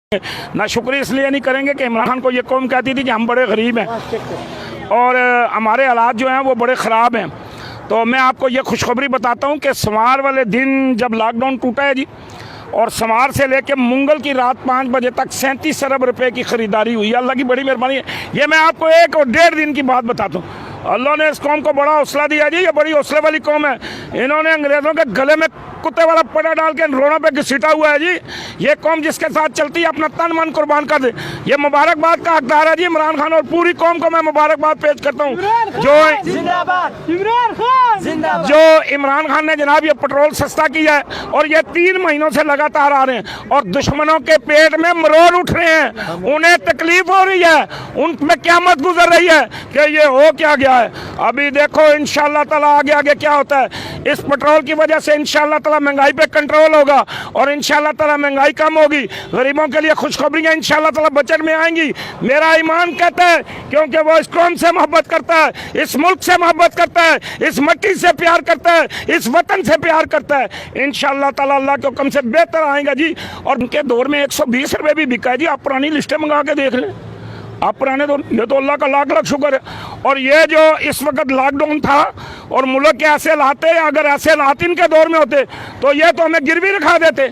ना शुक्रिया इसलिए नहीं करेंगे कि इमरान खान को ये कौम कहती थी कि हम बड़े गरीब हैं और हमारे हालात जो हैं वो बड़े ख़राब हैं। तो मैं आपको ये खुशखबरी बताता हूँ कि सोमवार वाले दिन जब लॉकडाउन टूटा है जी, और सोमवार से लेकर मंगल की रात 5 बजे तक 37 अरब रुपए की ख़रीदारी हुई। अल्लाह की बड़ी मेहरबानी है। ये मैं आपको 1 और 1.5 दिन की बात बताता हूँ। अल्लाह ने इस कौम को बड़ा हौसला दिया जी, ये बड़ी हौसले वाली कौम है। इन्होंने अंग्रेज़ों के गले में कुत्ते वाला पटा डाल के रोड़ों पे घसीटा हुआ है जी। ये कौम जिसके साथ चलती है अपना तन मन कुर्बान कर दे। ये मुबारकबाद का हकदार है जी इमरान खान, और पूरी कौम को मैं मुबारकबाद पेश करता हूँ जो इमरान खान ने जनाब ये पेट्रोल सस्ता किया है, और ये 3 महीनों से लगातार आ रहे हैं और दुश्मनों के पेट में मरोड़ उठ रहे हैं। उन्हें तकलीफ हो रही है, उनमें क़यामत गुजर रही है कि ये हो क्या गया है। अभी देखो इंशाअल्लाह ताला आगे आगे क्या होता है। इस पेट्रोल की वजह से इंशाअल्लाह ताला महंगाई पे कंट्रोल होगा और इंशाअल्लाह ताला महंगाई कम होगी। गरीबों के लिए खुशखबरियां इंशाअल्लाह ताला बजट में आएंगी। मेरा ईमान कहता है, क्योंकि वो इस कौम से मोहब्बत करता है, इस मुल्क से मोहब्बत करता है, इस मिट्टी से प्यार करता है, इस वतन से प्यार करता है। इंशाअल्लाह ताला अल्लाह के हुक्म से बेहतर आएगा जी। और उनके दौर में 120 रुपये भी बिका है जी। आप पुरानी लिस्टें मंगा के देख लें, आप पुराने दौर, ये तो अल्लाह का लाख लाख शुक्र है। और ये जो इस वक्त लॉकडाउन था और मुल्क के ऐसे लाते, अगर ऐसे हालात इनके दौर में होते तो ये तो हमें गिरवी रखा देते,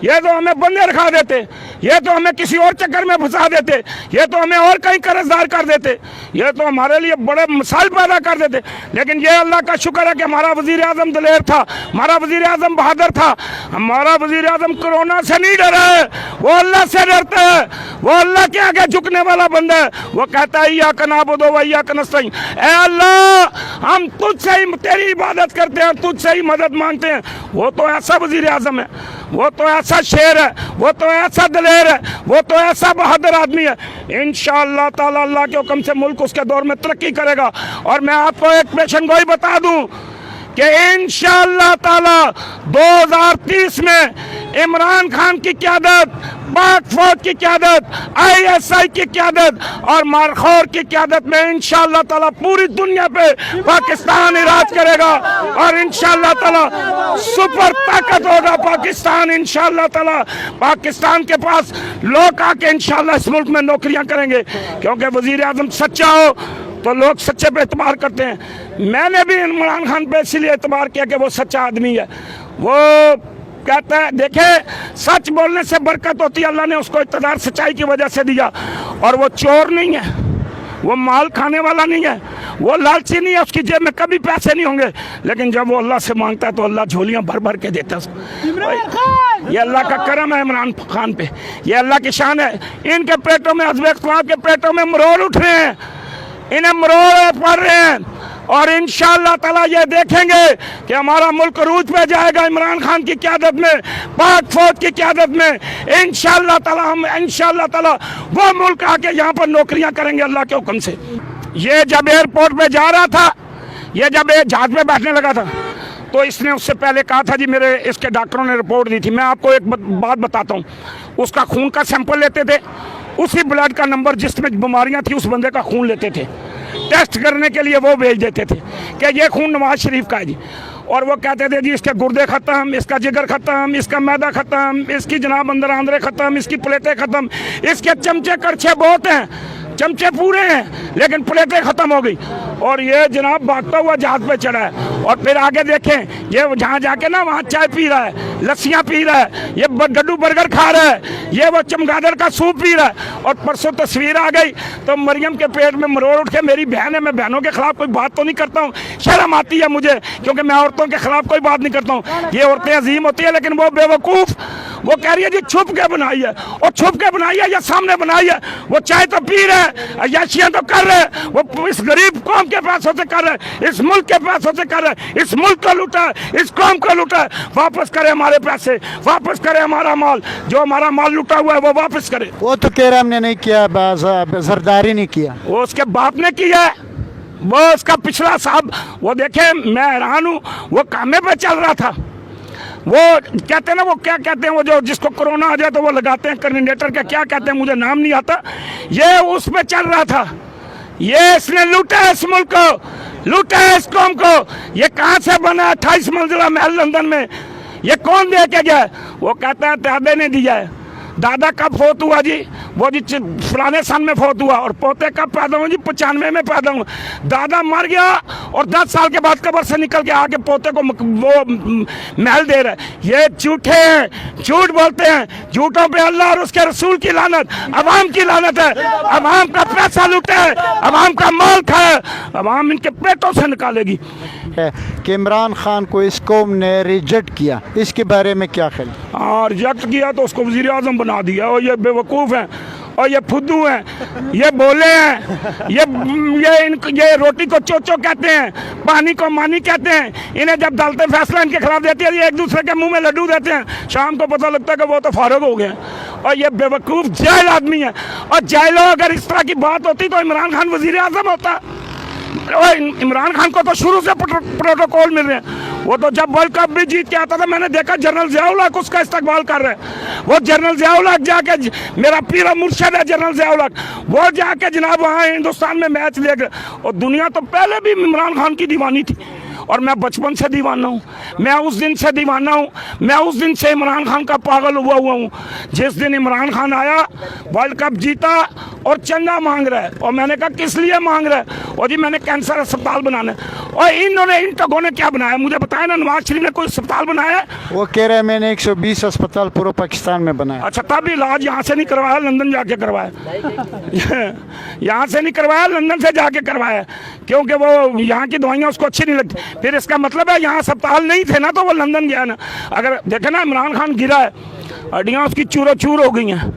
ये तो हमें बंदे रखा देते, ये तो हमें किसी और चक्कर में फंसा देते, ये तो हमें और कहीं कर्जदार कर देते, ये तो हमारे लिए बड़े मसाइल पैदा कर देते। लेकिन ये अल्लाह का शुक्र है कि हमारा वज़ीर आज़म दलेर था, हमारा वज़ीर आज़म बहादुर था, हमारा वज़ीर आज़म कोरोना से नहीं डरा है, वो अल्लाह से डरता है, वो अल्लाह के आगे झुकने वाला बंदा है। वो कहता है इय्याक नअबुदु व इय्याक नस्तईन, ऐ अल्लाह हम तुझसे ही तेरी इबादत करते हैं और तुझसे ही मदद मांगते हैं। वो तो ऐसा वज़ीर आज़म है, वो तो ऐसा शेर है, वो तो ऐसा दलेर है, वो तो ऐसा बहादुर आदमी है। इंशाअल्लाह ताला अल्लाह के हुक्म से मुल्क उसके दौर में तरक्की करेगा। और मैं आपको एक पेशन गोई बता दूं कि इंशाअल्लाह ताला 2030 में इमरान खान की क़यादत, पाक फौज की क़यादत, ISI की क़यादत और मारखोर की क़यादत में इंशाअल्लाह ताला पूरी दुनिया पे पाकिस्तान राज करेगा और इंशाअल्लाह ताला सुपर ताकत होगा पाकिस्तान। इंशाअल्लाह ताला पाकिस्तान के पास लोग आके इंशाअल्लाह इस मुल्क में नौकरियां करेंगे, क्योंकि वज़ीर आज़म सच्चा हो तो लोग सच्चे पे एतबार करते हैं। मैंने भी इमरान खान पे इसलिए एतबार किया कि वो सच्चा आदमी है। वो कहता है, देखे सच बोलने से बरकत होती है, अल्लाह ने उसको इक़्तिदार सच्चाई की वजह से दिया। और वो चोर नहीं है, वो माल खाने वाला नहीं है, वो लालची नहीं है, उसकी जेब में कभी पैसे नहीं होंगे। लेकिन जब वो अल्लाह से मांगता है तो अल्लाह झोलियां भर भर के देता है उसको। ये अल्लाह का करम है इमरान खान पे, ये अल्लाह की शान है। इनके पेटों में, हिज़्ब इख्तिलाफ के पेटों में मरोड़ उठ रहे हैं, इन्हें मरोड़ पड़ रहे हैं। और इंशाअल्लाह ताला ये देखेंगे कि हमारा मुल्क रूज पे जाएगा इमरान खान की क़यादत में, पाक फौज की क़यादत में। इंशाअल्लाह ताला हम इंशाअल्लाह ताला वो मुल्क आके यहाँ पर नौकरियाँ करेंगे अल्लाह के हुक्म से। ये जब एयरपोर्ट पे जा रहा था, ये जब जहाज पे बैठने लगा था, तो इसने उससे पहले कहा था जी, मेरे इसके डॉक्टरों ने रिपोर्ट दी थी। मैं आपको एक बात बताता हूँ, उसका खून का सैंपल लेते थे, उसी ब्लड का नंबर जिसमें बीमारियाँ थी उस बंदे का खून लेते थे, टेस्ट करने के लिए वो भेज देते थे कि ये खून नवाज शरीफ का है जी। और वो कहते थे जी इसके गुर्दे ख़त्म, इसका जिगर ख़त्म, इसका मैदा ख़त्म, इसकी जनाब अंदर आंदरे ख़त्म, इसकी प्लेटें ख़त्म, इसके चमचे करछे बहुत हैं, चमचे पूरे हैं लेकिन प्लेटें ख़त्म हो गई। और ये जनाब भागता हुआ जहाज पे चढ़ा है। और फिर आगे देखें, ये जहाँ जाके ना वहाँ चाय पी रहा है, लस्सियाँ पी रहा है, ये गड्डू बर्गर खा रहा है, ये वो चमगादड़ का सूप पी रहा है। और परसों तस्वीर आ गई तो मरियम के पेट में मरोड़ उठ के, मेरी बहन है, मैं बहनों के खिलाफ कोई बात तो नहीं करता हूँ, शर्म आती है मुझे, क्योंकि मैं औरतों के खिलाफ कोई बात नहीं करता हूँ। ये औरतें अजीम होती है, लेकिन वो बेवकूफ़, वो कह रही है जी छुप के बनाई है, और छुप के बनाई है या सामने बनाई है। वो चाय तो पी रहे हैं, अय्याशियां तो कर रहे हैं, वो इस गरीब कौम के पैसों से कर रहे हैं, इस मुल्क के पैसों से कर रहे हैं, इस मुल्क को लूटा है, इस कौम को लूटा है। वापस करे हमारे पैसे, वापस करे हमारा माल, जो हमारा माल लूटा हुआ है वो वापस करे। वो तो कह रहा हमने नहीं किया, सरदारी नहीं किया, वो उसके बाप ने किया है, वो उसका पिछला साहब। वो देखे, मैं हैरान हूँ, वो कामे पे चल रहा था। वो कहते हैं ना, वो क्या कहते हैं, वो जो जिसको कोरोना आ जाए तो वो लगाते हैं कोऑर्डिनेटर का, क्या कहते हैं मुझे नाम नहीं आता। ये उस पे चल रहा था। ये इसने लूटा है इस मुल्क को, लूटा है इस कौम को। ये कहाँ से बना 28 मंजिला महल लंदन में, ये कौन दे के गया? वो कहता है तहबे ने दिया है। दादा कब फौत हुआ जी, वो जी फलाने सन में फौत हुआ, और पोते कब पैदा हुए जी, 95 में पैदा हुए। दादा मर गया और 10 साल के बाद कब्र से निकल के आके पोते को वो महल दे रहे। ये झूठे हैं, झूठ बोलते हैं, झूठों पे अल्लाह और उसके रसूल की लानत, अवाम की लानत है। अवाम का पैसा लूटे, अवाम का माल खाए, अवाम इनके पेटों से निकालेगी। कि इमरान खान को इस कौम ने रिजेक्ट किया, इसके बारे में क्या ख्याल? और रिजेक्ट किया तो उसको वज़ीर आज़म बना दिया, और ये बेवकूफ़ हैं और ये फुद्दू हैं, ये बोले हैं, ये रोटी को चोचो कहते हैं, पानी को मानी कहते हैं। इन्हें जब अदालतें फैसला इनके खिलाफ देती है, ये एक दूसरे के मुंह में लड्डू देते हैं, शाम को पता लगता है कि वो तो फारुग हो गए हैं। और ये बेवकूफ़ जाहिल आदमी है, और जाहिलों अगर इस तरह की बात होती तो इमरान खान वज़ीर आज़म होता। और इमरान खान को तो शुरू से प्रोटोकॉल मिल रहे हैं। वो तो जब वर्ल्ड कप भी जीत के आता था, मैंने देखा जनरल ज़ियाउल हक उसका इस्तकबाल कर रहे हैं। वो जनरल ज़ियाउल हक जाके, मेरा पीरा मुर्शद है जनरल ज़ियाउल हक, वो जाके जनाब वहाँ हिंदुस्तान में मैच देख रहे। और दुनिया तो पहले भी इमरान खान की दीवानी थी, और मैं बचपन से दीवाना हूँ, मैं उस दिन से दीवाना हूँ, मैं उस दिन से इमरान खान का पागल हुआ हूँ। जिस दिन इमरान खान आया, वर्ल्ड कप जीता और चंदा मांग रहा है, और मैंने कहा किस लिए मांग रहा है? और जी मैंने कैंसर अस्पताल बनाना है। और इन टगों ने क्या बनाया मुझे बताया ना, नवाज शरीफ ने कोई अस्पताल बनाया है? वो कह रहे हैं मैंने 120 अस्पताल पूरे पाकिस्तान में बनाया। अच्छा, तब इलाज यहाँ से नहीं करवाया, लंदन जाके करवाया। यहाँ से नहीं करवाया, लंदन से जाके करवाया, क्योंकि वो यहाँ की दवाइयाँ उसको अच्छी नहीं लगती। फिर इसका मतलब है यहाँ अस्पताल नहीं थे ना, तो वो लंदन गया ना। अगर देखे ना, इमरान खान गिरा है, हड्डियाँ उसकी चूरो चूर हो गई हैं,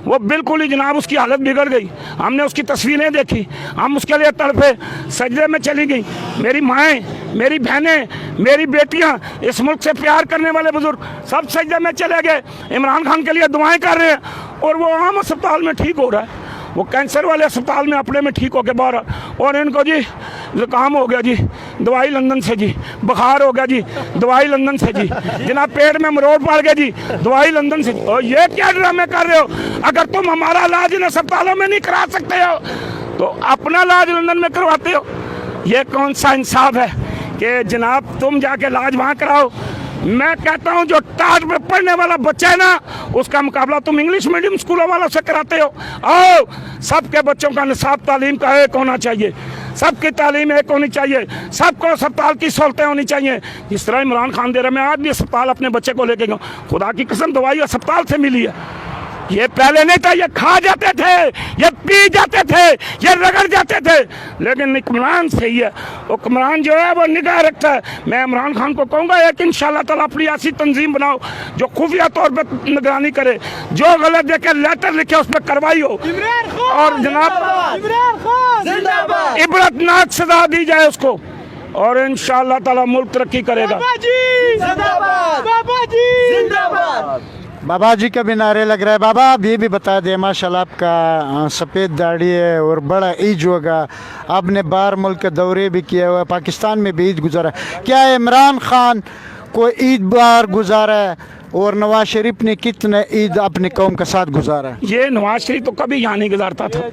वो बिल्कुल ही जनाब उसकी हालत बिगड़ गई। हमने उसकी तस्वीरें देखी, हम उसके लिए तड़पे, सजदे में चली गई। मेरी माएँ, मेरी बहनें, मेरी बेटियां, इस मुल्क से प्यार करने वाले बुजुर्ग सब सजदे में चले गए, इमरान खान के लिए दुआएं कर रहे हैं, और वो आम अस्पताल में ठीक हो रहा है। वो कैंसर वाले अस्पताल में अपने में ठीक हो के बाहर, और इनको जी ज़ुकाम हो गया जी, दवाई लंदन से जी, बुखार हो गया जी, दवाई लंदन से जी, जनाब पेट में मरोड़ पड़ गया जी, दवाई लंदन से। और ये क्या ड्रामे कर रहे हो? अगर तुम हमारा इलाज इन अस्पतालों में नहीं करा सकते हो तो अपना इलाज लंदन में करवाते हो। ये कौन सा इंसाफ है कि जनाब तुम जाके इलाज वहाँ कराओ? मैं कहता हूँ जो टाट में पढ़ने वाला बच्चा है ना, उसका मुकाबला तुम इंग्लिश मीडियम स्कूलों वालों से कराते हो। आओ, सबके बच्चों का निसाब तालीम का एक होना चाहिए, सबकी तालीम एक होनी चाहिए, सबको अस्पताल की सहूलतें होनी चाहिए। जिस तरह इमरान खान दे रहा है, मैं आज भी अस्पताल अपने बच्चे को लेके गया, खुदा की कसम दवाई अस्पताल से मिली है। ये पहले नहीं था, ये खा जाते थे, ये पी जाते थे, ये रगड़ जाते थे, लेकिन इमरान सही है। इमरान जो है वो निगाह रखता है। मैं इमरान खान को कहूँगा एक इंशाल्लाह ताला अपनी ऐसी तंजीम बनाओ जो खुफिया तौर पर निगरानी करे, जो गलत देखे लेटर लिखे उस पर कार्रवाई हो, और जनाब इबरतनाक सजा दी जाए उसको, और इंशाल्लाह ताला मुल्क तरक्की करेगा। बाबा जी का भी नारे लग रहा है। बाबा आप ये भी बता दें, माशाल्लाह आपका सफ़ेद दाढ़ी है और बड़ा ईद होगा, आपने बाहर मुल्क का दौरे भी किया हुआ है, पाकिस्तान में भी ईद गुजारा। क्या इमरान खान को ईद बाहर गुजारा है, और नवाज शरीफ ने कितने ईद अपनी कौम के साथ गुजारा है? ये नवाज शरीफ तो कभी यहाँ नहीं गुजारता था,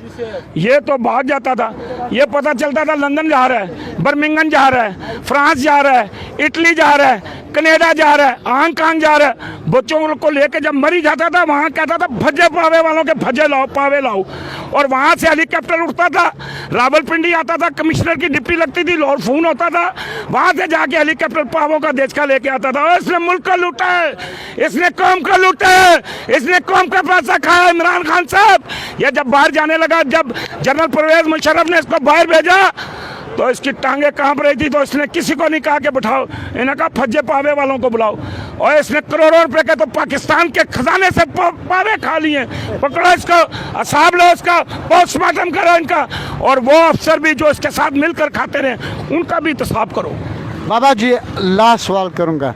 ये तो भाग जाता था। ये पता चलता था लंदन जा रहा है, बर्मिंघम जा रहा है, फ्रांस जा रहा है, इटली जा रहा है, कनाडा जा रहा है, हांगकांग जा रहा है। बच्चों को लेके जब मरी जाता था, वहाँ कहता था भज्जे पावे वालों के भज्जे लाओ, पावे लाओ, और वहाँ से हेलीकॉप्टर उठता था, रावलपिंडी आता था, कमिश्नर की डिप्टी लगती थी, लाहौर फोन होता था, वहाँ से जाके हेलीकॉप्टर पावों का देचका लेके आता था। इसने मुल्क को लूटा है, इसने कौम को लूटा है, इसने कौम का पैसा खाया इमरान खान साहब। ये जब बाहर जाने लगा, जब जनरल परवेज मुशर्रफ ने इसको बाहर भेजा तो इसकी टांगे कांप रही थी, तो इसने किसी को नहीं कहा कि बिठाओ, इन्हें कहा फज्जे पावे वालों को बुलाओ, और इसने करोड़ों रुपए के तो पाकिस्तान के खजाने से पावे खा लिए। पकड़ो इसको, असाब लो इसका, पोस्टमार्टम करो इनका, और वो अफसर भी जो इसके साथ मिलकर खाते रहे उनका भी इंतसाब करो। बाबा जी लास्ट सवाल करूँगा,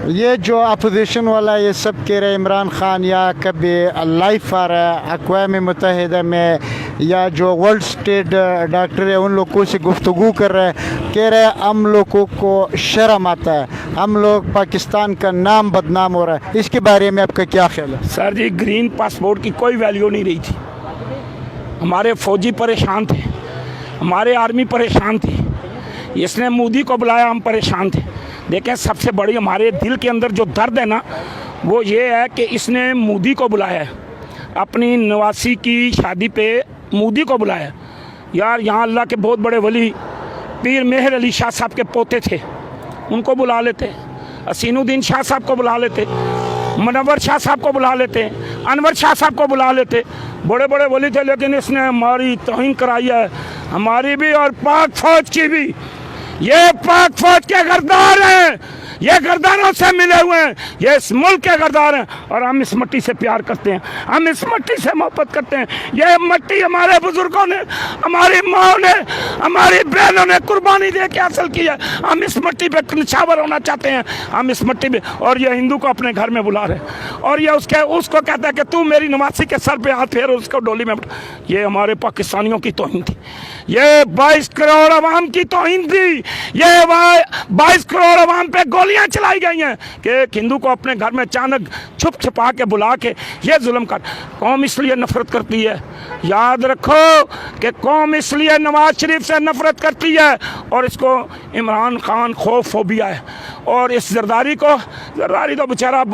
ये जो अपोजिशन वाला ये सब कह रहे इमरान खान या कभी लाइफ आ रहा है अक़वाम मुत्तहिदा में, या जो वर्ल्ड स्टेट डॉक्टर है उन लोगों से गुफ्तगू कर रहे हैं, कह रहे हैं हम लोगों को शर्म आता है, हम लोग पाकिस्तान का नाम बदनाम हो रहा है, इसके बारे में आपका क्या ख्याल है? सर जी, ग्रीन पासपोर्ट की कोई वैल्यू नहीं रही थी। हमारे फौजी परेशान थे, हमारे आर्मी परेशान थी, इसने मोदी को बुलाया, हम परेशान थे। देखें, सबसे बड़ी हमारे दिल के अंदर जो दर्द है ना, वो ये है कि इसने मोदी को बुलाया है, अपनी नवासी की शादी पे मोदी को बुलाया है। यार यहाँ अल्लाह के बहुत बड़े वली पीर मेहर अली शाह साहब के पोते थे, उनको बुला लेते, हसीनुद्दीन शाह साहब को बुला लेते, मनवर शाह साहब को बुला लेते, अनवर शाह साहब को बुला लेते, बड़े बड़े वली थे। लेकिन इसने हमारी तौहीन कराई है, हमारी भी और पाक फौज की भी। ये पाक फौज के गरदार हैं, ये गरदारों से मिले हुए हैं, ये इस मुल्क के गरदार हैं और हम इस मिट्टी से प्यार करते हैं, हम इस मिट्टी से मोहब्बत करते हैं। ये मिट्टी हमारे बुजुर्गों ने, हमारी माँ ने, हमारी बहनों ने कुर्बानी दे के हासिल की है। हम इस मिट्टी पे निछावर होना चाहते हैं, हम इस मिट्टी पे। और ये हिंदू को अपने घर में बुला रहे हैं और ये उसको कहता है कि तू मेरी नवासी के सर पे हाथ फेर और उसको डोली में बैठा। ये हमारे पाकिस्तानियों की तौहीन थी, ये 22 करोड़ अवाम की तौहीन थी, ये 22 करोड़ अवाम पे गोलियां चलाई गई हैं कि एक हिंदू को अपने घर में अचानक छुप छुपा के बुला के ये जुल्म कर। कौम इसलिए नफरत करती है, याद रखो कि कौम इसलिए नवाज शरीफ से नफरत करती है और इसको इमरान खान खौफ फोबिया है। और इस जरदारी तो बेचारा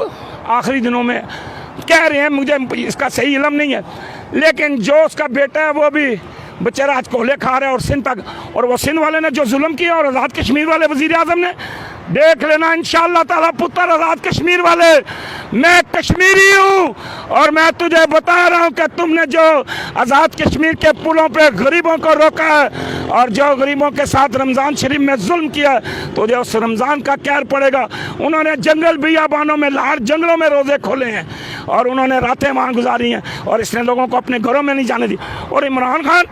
आखिरी दिनों में कह रहे हैं, मुझे इसका सही इल्म नहीं है, लेकिन जो उसका बेटा है वो भी बेचारा आज कोहले खा रहा है। और सिंध तक, और वो सिंध वाले ने जो जुल्म किया और आज़ाद कश्मीर वाले वज़ीर आज़म ने, देख लेना इंशाअल्लाह ताला पुत्र आज़ाद कश्मीर वाले, मैं कश्मीरी हूँ और मैं तुझे बता रहा हूँ कि तुमने जो आज़ाद कश्मीर के पुलों पे गरीबों को रोका है और जो गरीबों के साथ रमज़ान शरीफ में जुल्म किया, तुझे उस रमज़ान का कहर पड़ेगा। उन्होंने जंगल बियाबानों में, लाहौर जंगलों में रोज़े खोले हैं और उन्होंने रातें वहाँ गुजारी हैं और इसने लोगों को अपने घरों में नहीं जाने दी। और इमरान खान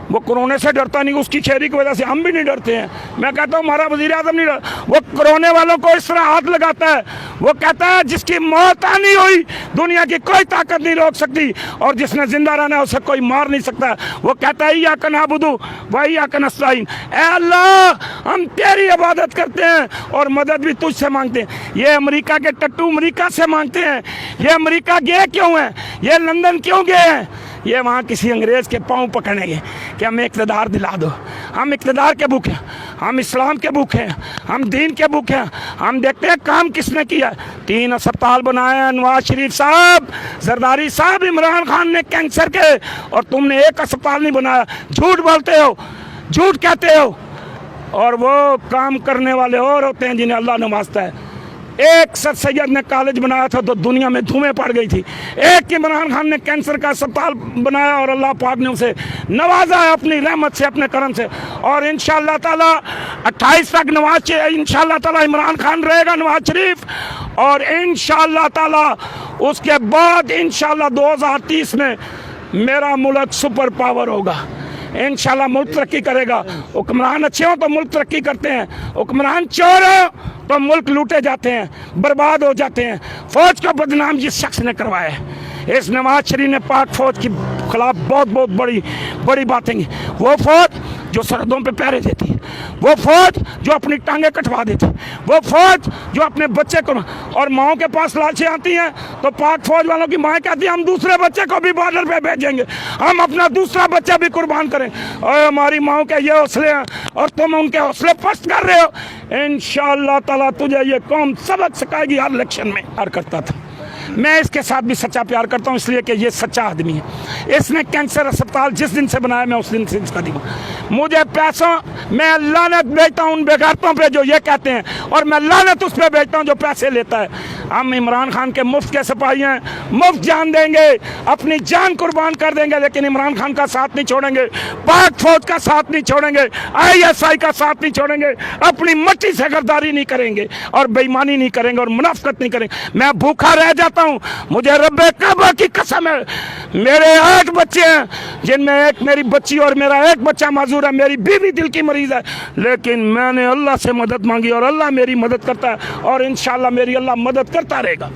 वो कोरोना से डरता नहीं, उसकी चेहरे की वजह से हम भी नहीं डरते हैं। मैं कहता हूँ हमारा वज़ीर आज़म नहीं डरता, वो कोरोना वालों को इस तरह हाथ लगाता है, वो कहता है जिसकी मौत आनी हुई दुनिया की कोई ताकत नहीं रोक सकती और जिसने जिंदा रहना है उसे कोई मार नहीं सकता। वो कहता है इय्याका नअबुदु व इय्याका नस्तईन, ऐ अल्लाह हम तेरी इबादत करते हैं और मदद भी तुझसे मांगते हैं। ये अमेरिका के टट्टू अमेरिका से मांगते हैं, ये अमेरिका गए क्यों हैं, ये लंदन क्यों गए हैं, ये वहाँ किसी अंग्रेज़ के पाँव पकड़ेंगे कि हमें इक़्तिदार दिला दो। हम इक़्तिदार के भूखे हैं, हम इस्लाम के भूखे हैं, हम दीन के भूखे हैं। हम देखते हैं काम किसने किया। 3 अस्पताल बनाए हैं नवाज शरीफ साहब, जरदारी साहब, इमरान खान ने कैंसर के, और तुमने एक अस्पताल नहीं बनाया। झूठ बोलते हो, झूठ कहते हो, और वो काम करने वाले और होते हैं जिन्हें अल्लाह नवाजता है। एक सर सैयद ने कॉलेज बनाया था तो दुनिया में धूमें पड़ गई थी, एक इमरान खान ने कैंसर का अस्पताल बनाया और अल्लाह पाक ने उसे नवाजा है अपनी रहमत से, अपने करम से। और इंशाअल्लाह ताला 28 तक इंशाअल्लाह ताला इमरान खान रहेगा, नवाज शरीफ, और इंशाअल्लाह ताला उसके बाद इंशाअल्लाह 2030 में मेरा मुल्क सुपर पावर होगा। इंशाअल्लाह मुल्क तरक्की करेगा। हुक्मरान अच्छे हो तो मुल्क तरक्की करते हैं, हुक्मरान चोर हो तो मुल्क लूटे जाते हैं, बर्बाद हो जाते हैं। फौज का बदनाम जिस शख्स ने करवाया है, इस नवाज शरीफ ने पाक फौज के खिलाफ बहुत बड़ी बातें की। वो फौज जो सरहदों पे पहरे देती है, वो फौज जो अपनी टांगें कटवा देती है, वो फौज जो अपने बच्चे को, और माओं के पास लाशें आती हैं तो पाक फौज वालों की माँ कहती है हम दूसरे बच्चे को भी बॉर्डर पे भेजेंगे, हम अपना दूसरा बच्चा भी कुर्बान करें। और हमारी माओं के ये हौसले हैं और तुम उनके हौसले पस्त कर रहे हो। इंशाअल्लाह ताला तुझे ये कौम सबक सिखाएगी। हर इलेक्शन में प्यार करता था, मैं इसके साथ भी सच्चा प्यार करता हूँ, इसलिए कि ये सच्चा आदमी है। इसने कैंसर अस्पताल जिस दिन से बनाया मैं उस दिन से इसका दिखा। मुझे पैसों, मैं लानत भेजता हूँ उन बेगारतों पे जो ये कहते हैं, और मैं लानत उस पे भेजता हूँ जो पैसे लेता है। हम इमरान खान के मुफ्त के सिपाही हैं, मुफ्त जान देंगे, अपनी जान कुर्बान कर देंगे, लेकिन इमरान खान का साथ नहीं छोड़ेंगे, पाक फौज का साथ नहीं छोड़ेंगे, ISI का साथ नहीं छोड़ेंगे, अपनी मट्टी से गद्दारी नहीं करेंगे और बेईमानी नहीं करेंगे और मुनाफिकत नहीं करेंगे। मैं भूखा रह जाता हूँ, मुझे रब्बे काबा की कसम है, मेरे 8 बच्चे हैं जिनमें एक मेरी बच्ची और मेरा एक बच्चा माजूर है, मेरी बीवी दिल की मरीज है, लेकिन मैंने अल्लाह से मदद मांगी और अल्लाह मेरी मदद करता है और इंशाअल्लाह मेरी अल्लाह मदद करता रहेगा।